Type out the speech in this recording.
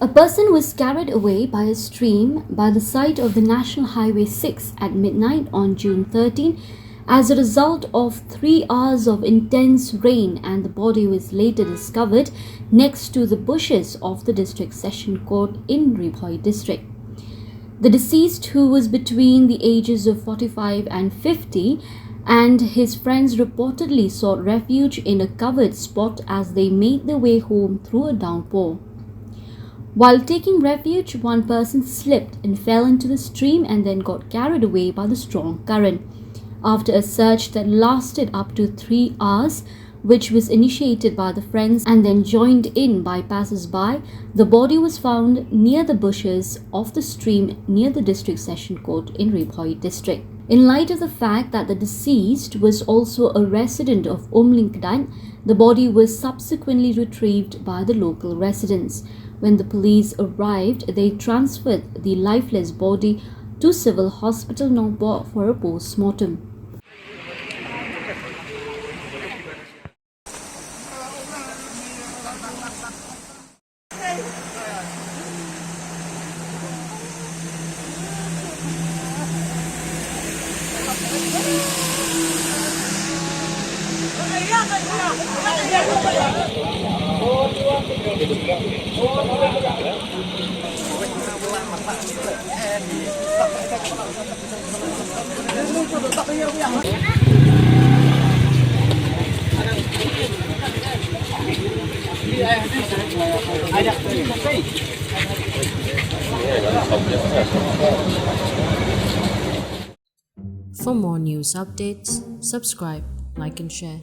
A person was carried away by a stream by the side of the National Highway 6 at midnight on June 13 as a result of 3 hours of intense rain, and the body was later discovered next to the bushes of the District Session Court in Ri Bhoi district. The deceased, who was between the ages of 45 and 50, and his friends reportedly sought refuge in a covered spot as they made their way home through a downpour. While taking refuge, one person slipped and fell into the stream and then got carried away by the strong current. After a search that lasted up to 3 hours, which was initiated by the friends and then joined in by passers-by, the body was found near the bushes of the stream near the District Session Court in Ri Bhoi district. In light of the fact that the deceased was also a resident of Umlinkdan, the body was subsequently retrieved by the local residents. When the police arrived, they transferred the lifeless body to Civil Hospital Nongpo for a post-mortem. For more news updates, subscribe, like and share.